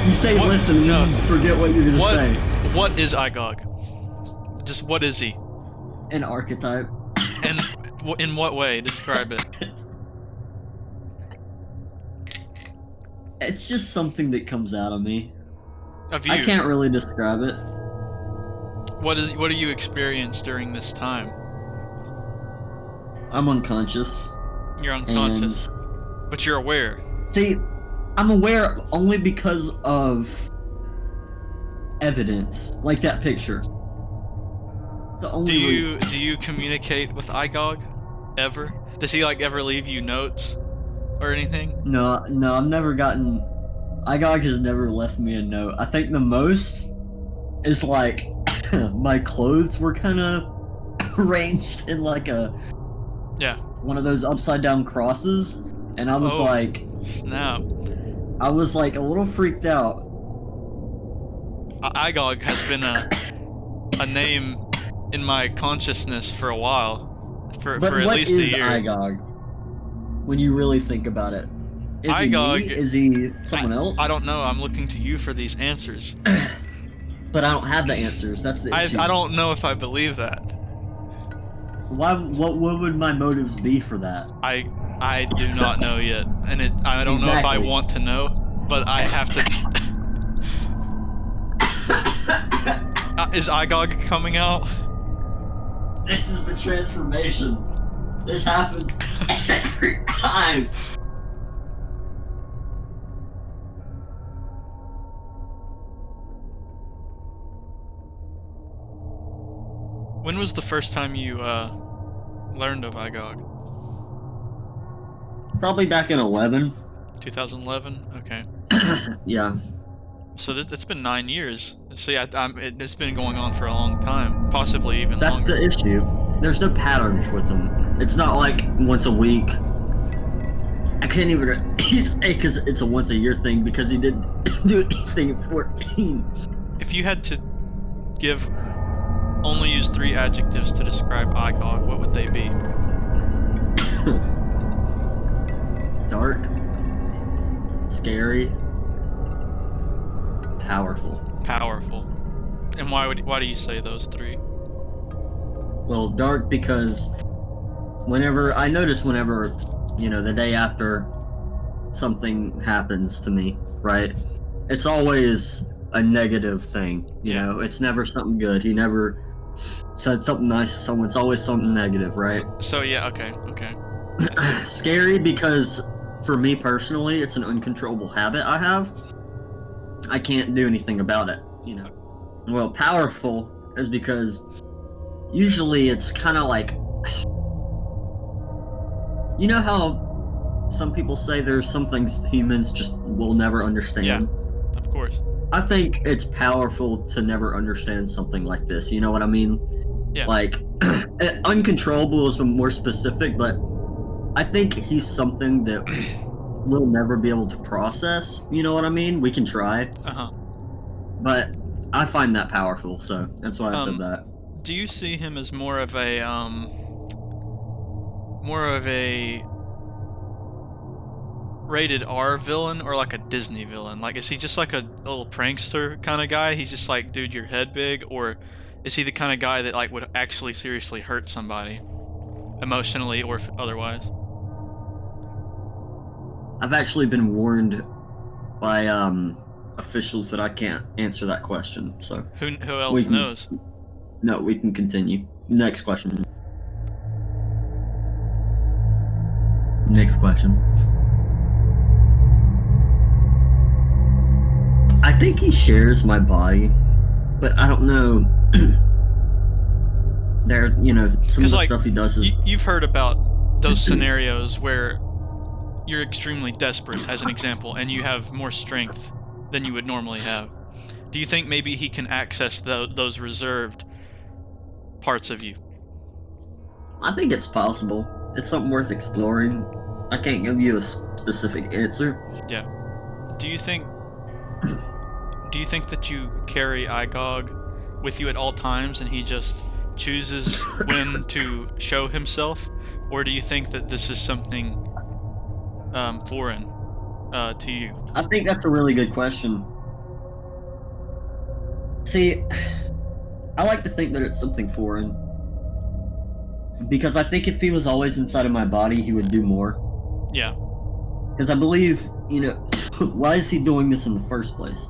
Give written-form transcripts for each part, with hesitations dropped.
You say What? listen, No. and then forget what you're gonna say. What is Igog? Just what is he? An archetype. And in what way? Describe it. It's just something that comes out of me. Of you. I can't really describe it. What do you experience during this time? I'm unconscious. You're unconscious, but you're aware. See, I'm aware only because of evidence, like that picture. The only Do you communicate with Igog ever? Does he like ever leave you notes or anything? No, I've never gotten. Igog has never left me a note. I think the most is like my clothes were kind of arranged in like one of those upside down crosses, and I was like, snap. I was like a little freaked out. Igog has been a name in my consciousness for a while, for at least a year. What is Igog? When you really think about it, is Igog, he me? Is he someone else? I don't know. I'm looking to you for these answers. But I don't have the answers. That's the issue. I don't know if I believe that. Why? What would my motives be for that? I do not know yet, and I don't know if I want to know, but I have to. Is Igog coming out? This is the transformation. This happens every time. When was the first time you learned of Igog? Probably back in 11. 2011. Okay. Yeah. So it's been 9 years. See, it's been going on for a long time, possibly even That's longer. the issue. There's no patterns with him. It's not like once a week. I can't even. Because it's a once a year thing because he didn't do anything at 14. If you had to only use 3 adjectives to describe Igog, what would they be? Dark. Scary. Powerful. Powerful. And why do you say those 3? Well, dark because whenever the day after something happens to me, right? It's always a negative thing, you know? It's never something good. He never said something nice to someone. It's always something negative, right? So yeah, okay. Scary because for me personally, it's an uncontrollable habit I have. I can't do anything about it, you know? Well, powerful is because usually it's kind of like, you know how some people say there's some things humans just will never understand? Yeah, of course. I think it's powerful to never understand something like this, you know what I mean? Yeah. Like, uncontrollable is more specific, but I think he's something that we'll never be able to process, you know what I mean? We can try. Uh-huh. But I find that powerful, so that's why I said that. Do you see him as more of a rated R villain or like a Disney villain? Like, is he just like a little prankster kind of guy? He's just like, dude, your head big? Or is he the kind of guy that like would actually seriously hurt somebody, emotionally or otherwise? I've actually been warned by officials that I can't answer that question, so... Who else knows? No, we can continue. Next question. Next question. I think he shares my body, but I don't know. Some of the stuff he does is... You've heard about those scenarios where you're extremely desperate, as an example, and you have more strength than you would normally have. Do you think maybe he can access those reserved parts of you? I think it's possible. It's something worth exploring. I can't give you a specific answer. Yeah. Do you think that you carry Igog with you at all times and he just chooses when to show himself? Or do you think that this is something foreign to you? I think that's a really good question. See, I like to think that it's something foreign. Because I think if he was always inside of my body, he would do more. Yeah. Because I believe, why is he doing this in the first place?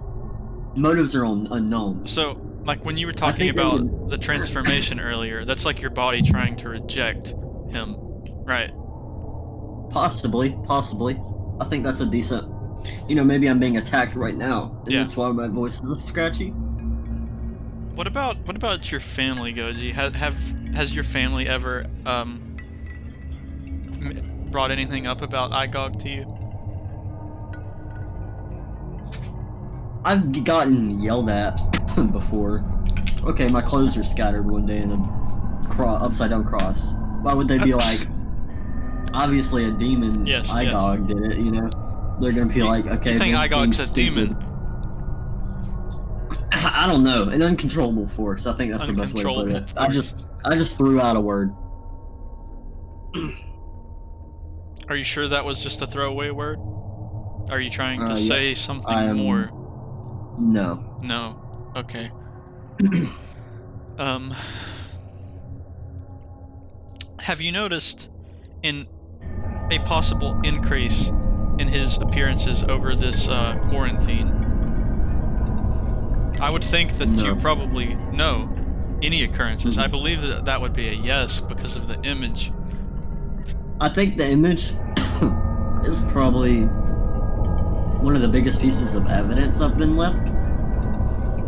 Motives are unknown. So, like when you were talking about the transformation earlier, that's like your body trying to reject him, right? Possibly. I think that's a decent. Maybe I'm being attacked right now, and that's why my voice is scratchy. What about your family, Gogi? Has your family ever brought anything up about Igog to you? I've gotten yelled at before. Okay, my clothes are scattered one day in a upside down cross. Why would they be like? Obviously, a demon. Yes, Igog did it. They're gonna be like, okay. You think Igog's a demon? I don't know. An uncontrollable force. I think that's the best way to put it. I just threw out a word. Are you sure that was just a throwaway word? Are you trying to say something more? No. No. Okay. Have you noticed a possible increase in his appearances over this quarantine? I would think that you probably know any occurrences. I believe that would be a yes because of the image. I think the image is probably one of the biggest pieces of evidence I've been left.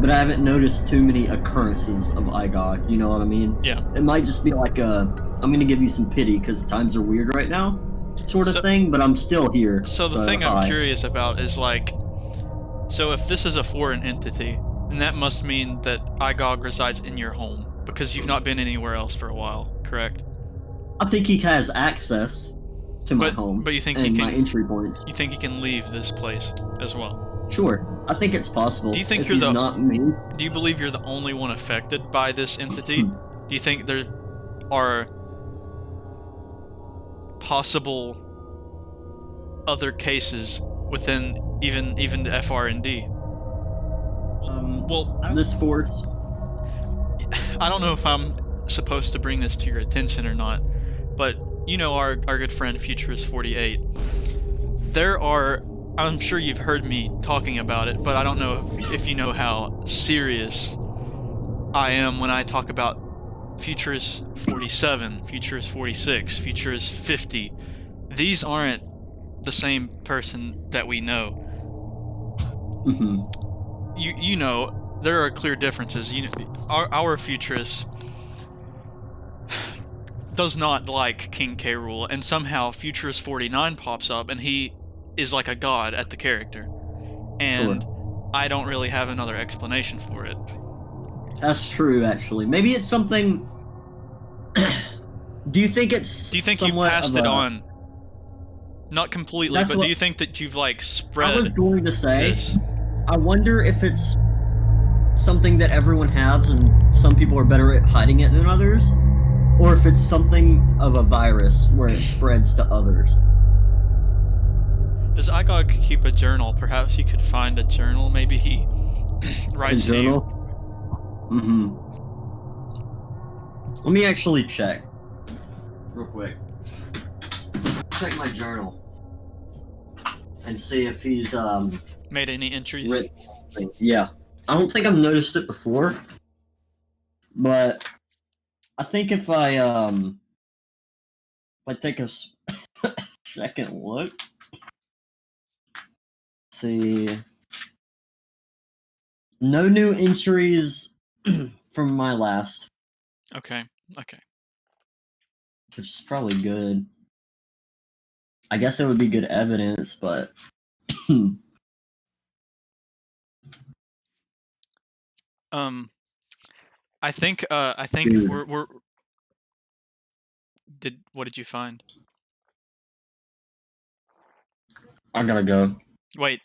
But I haven't noticed too many occurrences of Igog, you know what I mean? Yeah. It might just be like I'm gonna give you some pity because times are weird right now, sort of thing, but I'm still here. So the thing I'm curious about is like, so if this is a foreign entity, then that must mean that Igog resides in your home, because you've not been anywhere else for a while, correct? I think he has access to my home, but you think and my entry points. You think he can leave this place as well? Sure, I think it's possible. Do you think not me? Do you believe you're the only one affected by this entity? Do you think there are possible other cases within even the FRND? Well, this force. I don't know if I'm supposed to bring this to your attention or not, but our good friend Futurist 48. I'm sure you've heard me talking about it, but I don't know if you know how serious I am when I talk about Futurist 47, Futurist 46, Futurist 50. These aren't the same person that we know. You know, there are clear differences. Our Futurist does not like King K. Rool, and somehow Futurist 49 pops up, and he is like a god at the character. And I don't really have another explanation for it. That's true, actually. Maybe it's something... Do you think you've passed it on? Not completely, but do you think that you've, like, spread... I was going to say, I wonder if it's something that everyone has and some people are better at hiding it than others, or if it's something of a virus where it spreads to others. Does Igog keep a journal? Perhaps he could find a journal. Maybe he writes to you. Let me actually check. Real quick. Check my journal. And see if he's, made any entries? Yeah. I don't think I've noticed it before. But I think if I take a second look. See, no new entries from my last. Okay. Which is probably good. I guess it would be good evidence, but I think Dude. we're what did you find? I gotta go. Wait.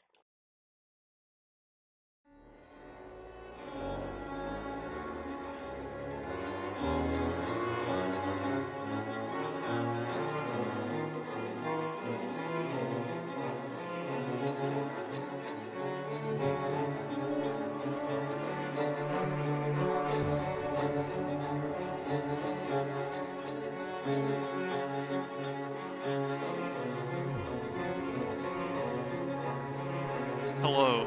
Hello.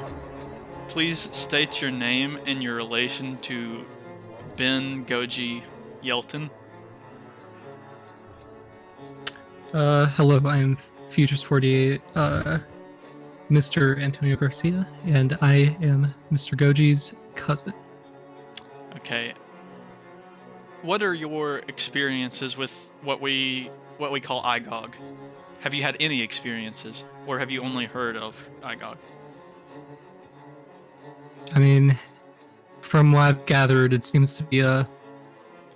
Please state your name and your relation to Ben Gogi Yelton. Hello, I am Futures 48, Mr. Antonio Garcia, and I am Mr. Goji's cousin. Okay. What are your experiences with what we call Igog? Have you had any experiences, or have you only heard of Igog? I mean, from what I've gathered, it seems to be a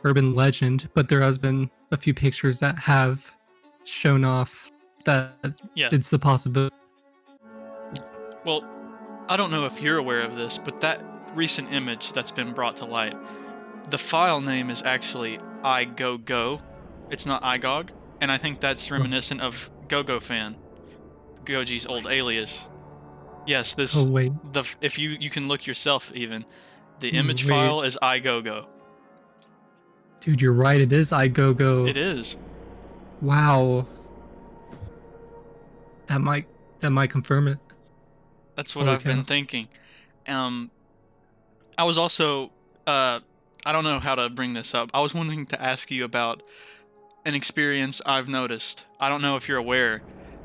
urban legend, but there has been a few pictures that have shown off that Yeah. it's the possibility. Well, I don't know if you're aware of this, but that recent image that's been brought to light, the file name is actually Igogo. It's not Igog, and I think that's reminiscent of Go-Go Fan, Goji's old alias. Yes, this. Oh wait, If you can look yourself even, the image Wait. file is Igogo. dude, you're right. It is Igogo. It is. Wow. That might confirm it. That's what Holy I've been cow. thinking. I was also, I don't know how to bring this up. I was wanting to ask you about an experience I've noticed. I don't know if you're aware,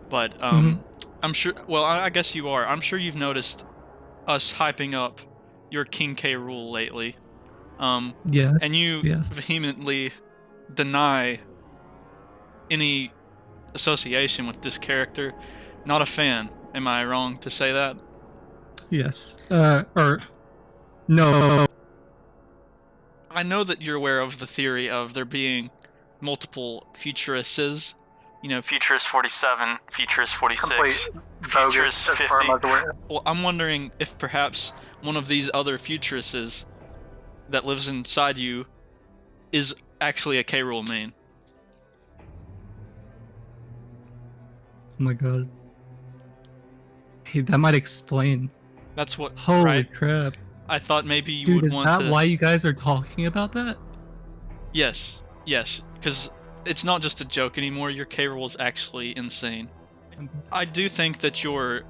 but I'm sure. Well, I guess you are. I'm sure you've noticed us hyping up your King K rule lately. Yeah. And you Yes. vehemently deny any association with this character. Not a fan. Am I wrong to say that? Yes. Or no. I know that you're aware of the theory of there being multiple Futurists. You know, Futurist 47, Futurist 46, Futurist 50. Well, I'm wondering if perhaps one of these other Futurists that lives inside you is actually a K-Rule main. Oh my god. Hey, that might explain. That's what. Holy right? crap. I thought maybe you Dude, would is want that to. why you guys are talking about that? Yes, because it's not just a joke anymore. Your K-Rule is actually insane. I do think that your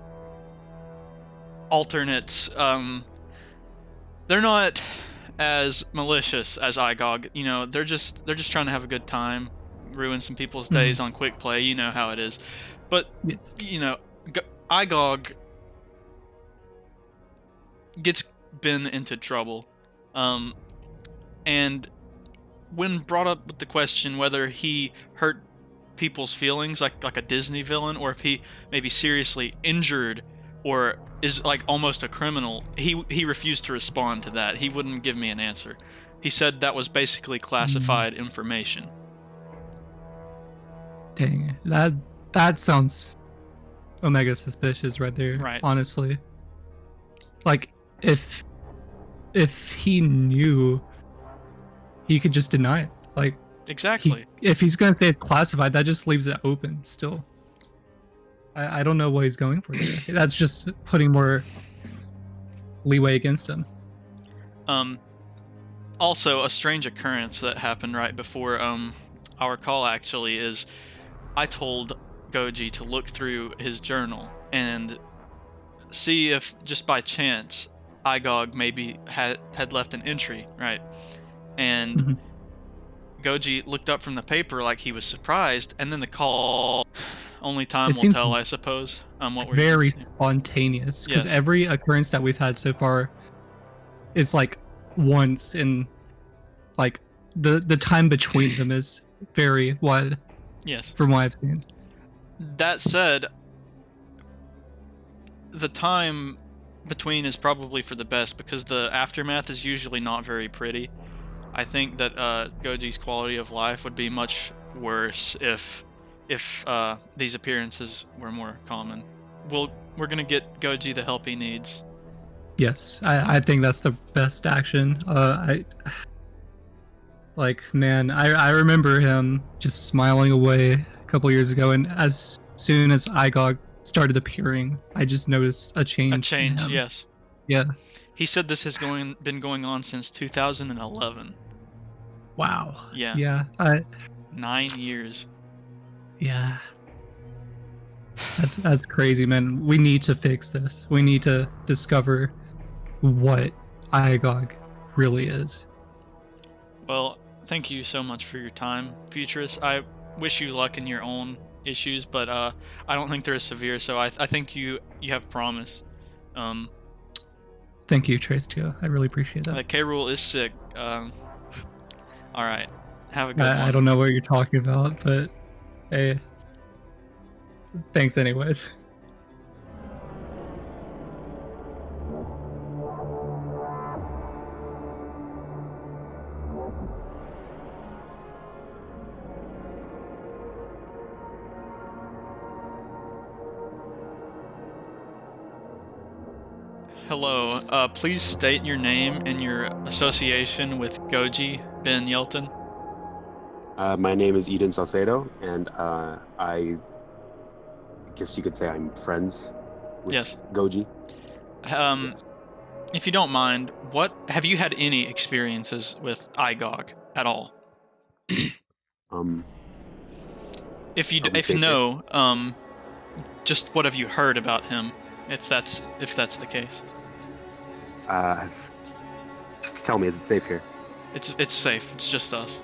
alternates, they're not as malicious as Igog. You know, they're just trying to have a good time, ruin some people's days on quick play. You know how it is. But Yes. you know, Igog gets Ben into trouble, and when brought up with the question whether he hurt people's feelings like a Disney villain, or if he maybe seriously injured or is like almost a criminal, he refused to respond to that. He wouldn't give me an answer. He said that was basically classified information. Dang. That sounds omega suspicious right there. Right. Honestly. Like if he knew, he could just deny it. Like Exactly. if he's gonna say it's classified, that just leaves it open still. I don't know what he's going for there. That's just putting more leeway against him. Also, a strange occurrence that happened right before our call actually is I told Gogi to look through his journal and see if just by chance Igog maybe had left an entry, right? And Gogi looked up from the paper like he was surprised, and then the call. Only time will tell, I suppose. What we're very doing. Spontaneous, because Yes. every occurrence that we've had so far is like once in, like the time between them is very wide. Yes. From what I've seen. That said, the time between is probably for the best because the aftermath is usually not very pretty. I think that Goji's quality of life would be much worse if these appearances were more common. We're gonna get Gogi the help he needs. Yes, I think that's the best action. Man, I remember him just smiling away a couple years ago, and as soon as Igog started appearing, I just noticed a change. A change, in him. yes. Yeah. He said this has been going on since 2011. Wow. Yeah. Yeah. 9 years. Yeah. That's crazy, man. We need to fix this. We need to discover what Igog really is. Well, thank you so much for your time, Futurist. I wish you luck in your own issues, but I don't think they're as severe. So I think you have promise. Thank you, Trace too. I really appreciate that. K. Rool is sick. All right, have a good one. I don't know what you're talking about, but hey, thanks anyways. Hello. Please state your name and your association with Gogi Ben Yelton. My name is Eden Salcedo, and I guess you could say I'm friends with Yes. Gogi. If you don't mind, what have you had any experiences with Igog at all? If you Are we if safe no, just what have you heard about him? If that's the case, Just tell me, is it safe here? it's safe. It's just us.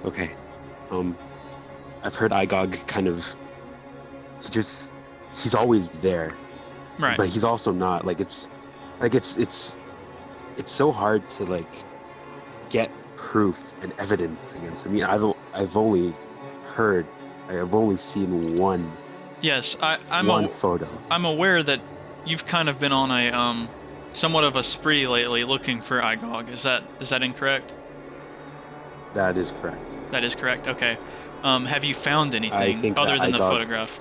Okay. I've heard Igog kind of. He's always there, Right. but he's also not. It's so hard to get proof and evidence against him. I mean, I've only seen one. Yes, I'm one photo. I'm aware that you've kind of been on a somewhat of a spree lately looking for Igog. Is that incorrect? That is correct. That is correct. Okay. Have you found anything think other that than the Igog- photograph?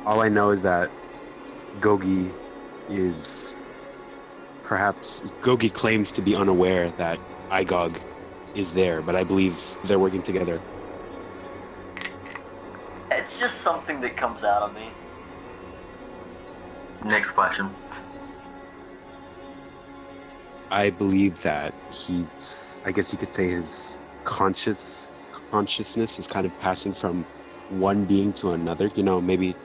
All I know is that Gogi claims to be unaware that Igog is there, but I believe they're working together. It's just something that comes out of me. Next question. I believe that I guess you could say his consciousness is kind of passing from one being to another. Maybe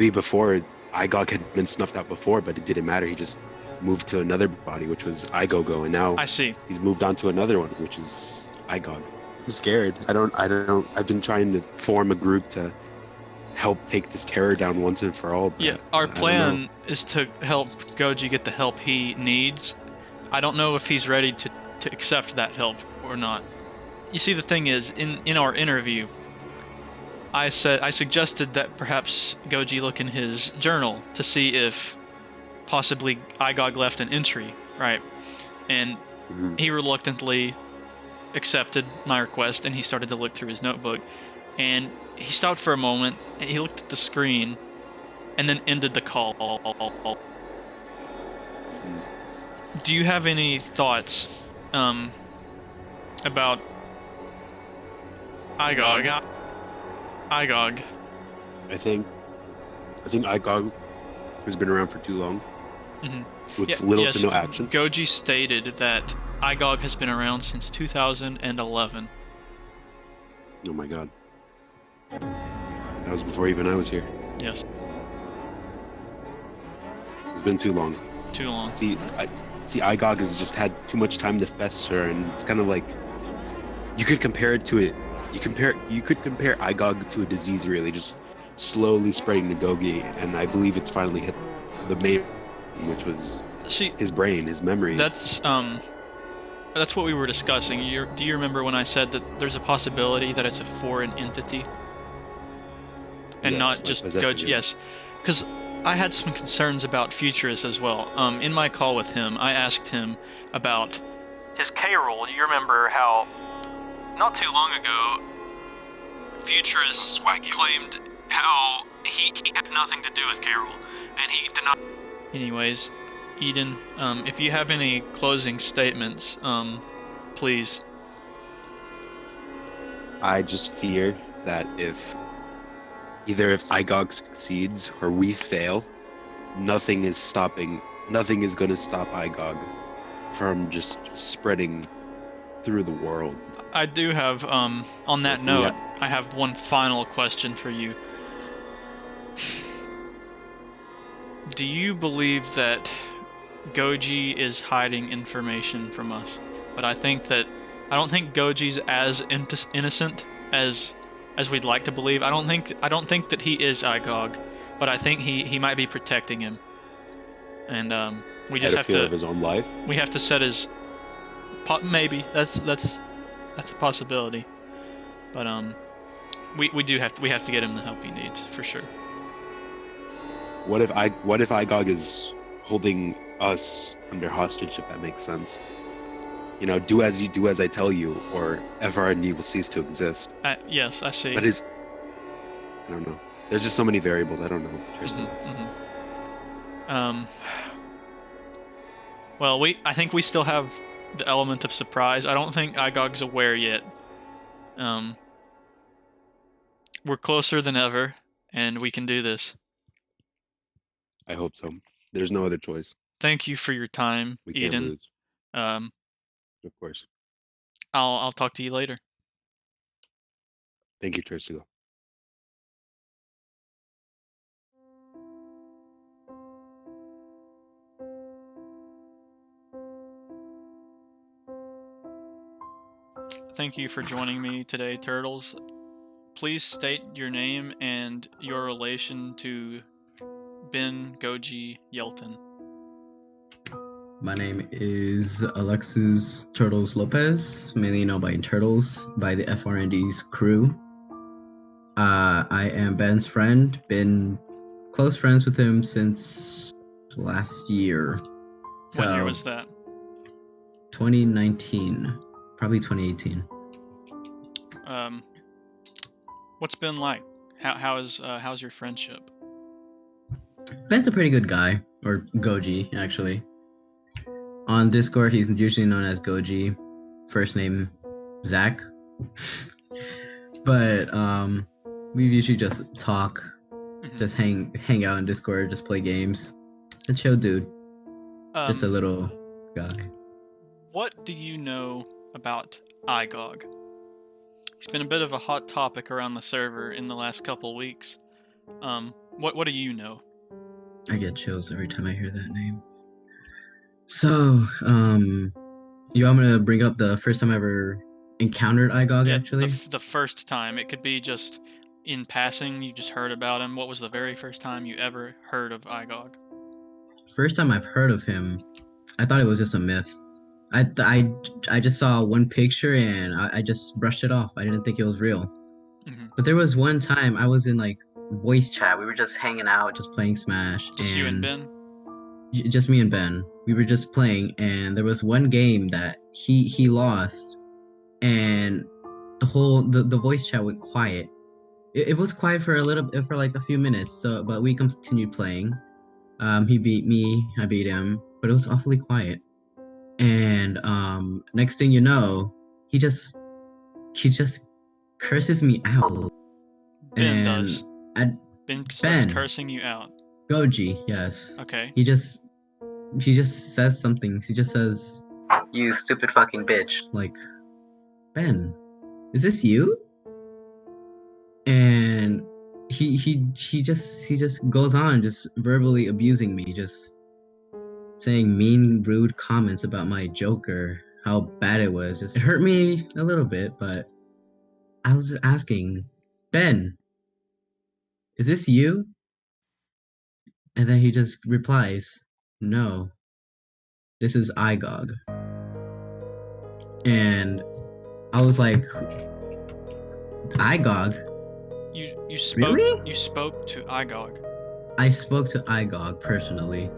before Igog had been snuffed out before, but it didn't matter. He just moved to another body, which was Igogo, and now I see. He's moved on to another one, which is Igog. I'm scared. I don't. I've been trying to form a group to help take this terror down once and for all. Yeah, our plan is to help Gogi get the help he needs. I don't know if he's ready to accept that help or not. You see, the thing is, in our interview, I suggested that perhaps Gogi look in his journal to see if possibly Igog left an entry, right? And he reluctantly accepted my request, and he started to look through his notebook. And he stopped for a moment, and he looked at the screen, and then ended the call. Do you have any thoughts about Igog? Igog. I think Igog has been around for too long, with little to no action. Gogi stated that Igog has been around since 2011. Oh my god. That was before even I was here. Yes. It's been too long. Too long. See, Igog has just had too much time to fester, and it's kind of like you could compare it to it. You could compare Igog to a disease, really, just slowly spreading to Gogi, and I believe it's finally hit the main, which was his brain, his memories. That's what we were discussing. Do you remember when I said that there's a possibility that it's a foreign entity? And yes, not just Gogi? Yes. Because I had some concerns about Futurist as well. In my call with him, I asked him about his K-roll. You remember how, not too long ago, Futurist claimed how he had nothing to do with K-roll, and he denied. Anyways, Eden, if you have any closing statements, please. I just fear that if Igog succeeds or we fail, nothing is going to stop Igog from just spreading through the world. I do have, on that note, I have one final question for you. Do you believe that Gogi is hiding information from us? But I don't think Goji's as innocent as we'd like to believe. I don't think that he is Igog, but I think he might be protecting him. And we just have to of his own life. We have to set his maybe that's a possibility. But we have to get him the help he needs for sure. What if Igog is holding us under hostage, if that makes sense? You know, do as I tell you, or FRND will cease to exist. Yes, I see. But I don't know. There's just so many variables. I don't know. Well, I think we still have the element of surprise. I don't think Igog's aware yet. We're closer than ever, and we can do this. I hope so. There's no other choice. Thank you for your time, We can't Eden. lose. Of course. I'll talk to you later. Thank you, Tercio. Thank you for joining me today, Turtles. Please state your name and your relation to Ben Gogi Yelton. My name is Alexis Turtles Lopez, mainly known by Turtles, by the FRND's crew. I am Ben's friend, been close friends with him since last year. What year was that? 2019, probably 2018. What's Ben like? How's your friendship? Ben's a pretty good guy, or Gogi, actually. On Discord, he's usually known as Gogi, first name Zach. But we usually just talk, just hang out in Discord, just play games. A chill dude, just a little guy. What do you know about Igog? He's been a bit of a hot topic around the server in the last couple weeks. What do you know? I get chills every time I hear that name. So, you want me to bring up the first time I ever encountered Igog, actually? The first time. It could be just in passing, you just heard about him. What was the very first time you ever heard of Igog? First time I've heard of him, I thought it was just a myth. I just saw one picture and I just brushed it off. I didn't think it was real. Mm-hmm. But there was one time I was in like voice chat. We were just hanging out, just playing Smash. Just you and Ben? Just me and Ben. We were just playing, and there was one game that he lost, and the voice chat went quiet. It was quiet for like a few minutes. But we continued playing. He beat me, I beat him, but it was awfully quiet. And next thing you know, he just curses me out. Ben does. Ben starts cursing you out. Gogi, yes. Okay. He just says something. He just says, "You stupid fucking bitch." Like, Ben, is this you? And he just goes on, just verbally abusing me, just saying mean, rude comments about my Joker, how bad it was. It hurt me a little bit, but I was asking, Ben, is this you? And then he just replies, no, this is Igog. And I was like, Igog? You spoke. Really? You spoke to Igog. I spoke to Igog personally,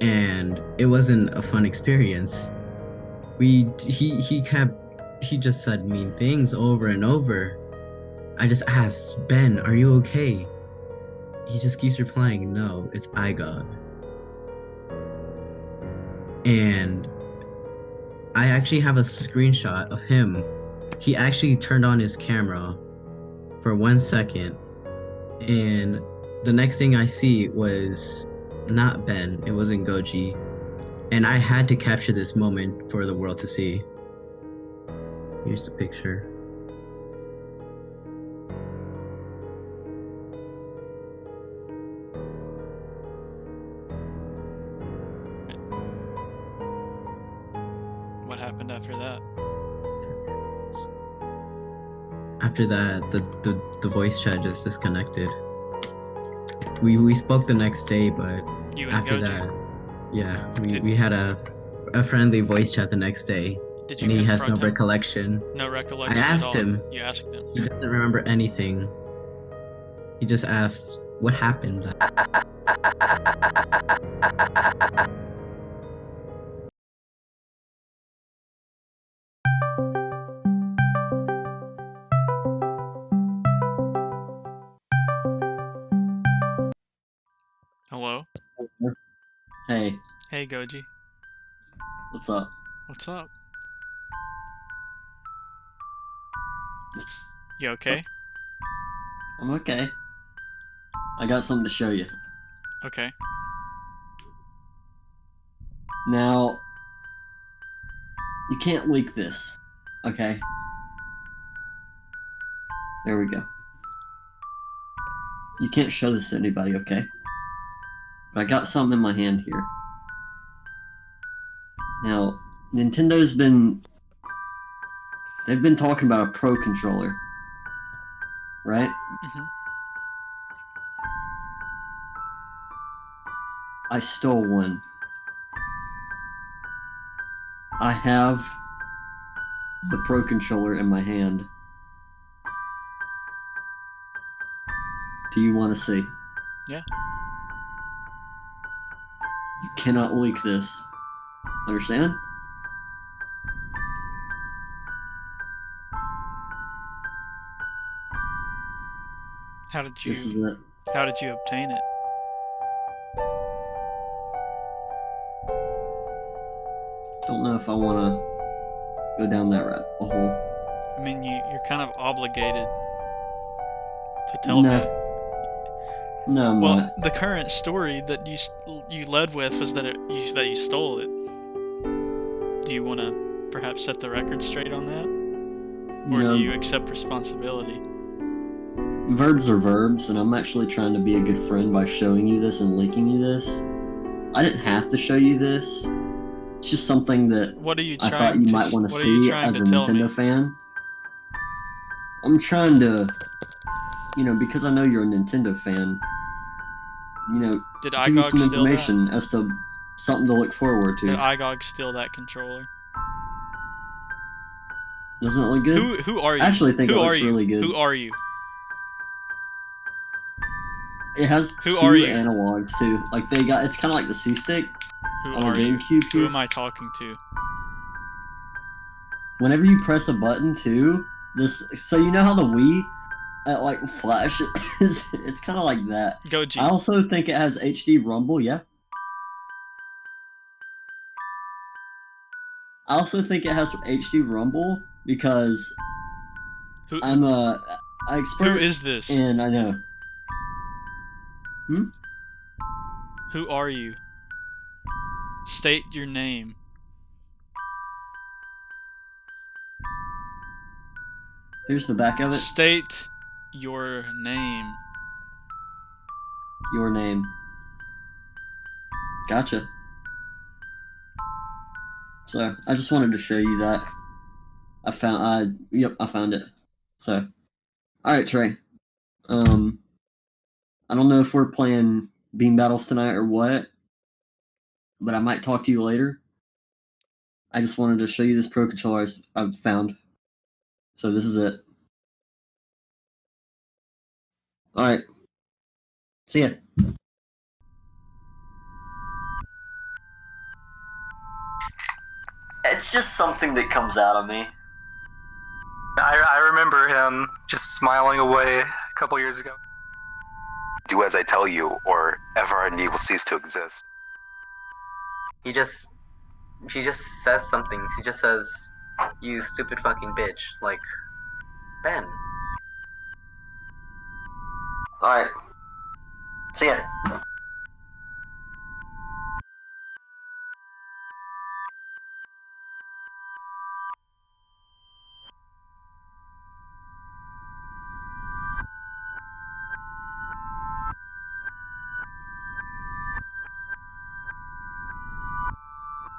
and it wasn't a fun experience. He just said mean things over and over. I just asked, Ben, are you okay? He just keeps replying, no, it's Igog. And I actually have a screenshot of him. He actually turned on his camera for 1 second, and the next thing I see was not Ben, it wasn't Gogi, and I had to capture this moment for the world to see. Here's the picture. What happened after that? After that, the voice chat just disconnected. We spoke the next day, but You and after Gogi? that, yeah, we had a friendly voice chat the next day, Did you and he has no confront him? recollection. No I recollection at asked all. him. You asked him. He doesn't remember anything. He just asked, "What happened?" Hello? Hey, Hey, Gogi. what's up? What's up? You okay? I'm okay. I got something to show you. Okay. Now, you can't leak this, okay? There we go. You can't show this to anybody, okay? But I got something in my hand here. Now, Nintendo's they've been talking about a Pro controller, right? Mm-hmm. I stole one. I have the Pro controller in my hand. Do you want to see? Yeah. You cannot leak this. Understand? How did This is you it. obtain it? Don't know if I want to go down that rabbit hole. I mean, you're kind of obligated to tell No. me. No, I'm Well, not. the current story that you led with was that you stole it. Do you want to perhaps set the record straight on that, or No, do you accept responsibility? verbs are verbs, and I'm actually trying to be a good friend by showing you this and leaking you this. I didn't have to show you this. It's just something that What are you I trying thought you to? might want to What are you see trying as to a tell me? Nintendo fan. I'm trying to, because I know you're a Nintendo fan, Did give you Igog some steal that? information as to something to look forward to. Did Igog steal that controller? Doesn't it look good? Who are you? I actually think Who it are looks you? really good. Who are you? It has Who two are you? analogs too. Like it's kind of like the C stick Who on a are you? GameCube Who here. am I talking to? Whenever you press a button too, so you know how the Wii like flash is, it's kind of like that. Gogi. I also think it has HD rumble. Yeah. I also think it has HD rumble because Who I'm a expert. who is this? And I know. Who are you? State your name. Here's the back of it. State your name. Your name. Gotcha. So I just wanted to show you that. I found it. So, all right, Trey. I don't know if we're playing beam battles tonight or what, but I might talk to you later. I just wanted to show you this Pro controller I've found. So this is it. All right. See ya. It's just something that comes out of me. I remember him just smiling away a couple years ago. Do as I tell you, or FRND will cease to exist. She just says something. She just says, "You stupid fucking bitch," like Ben. All right. See ya.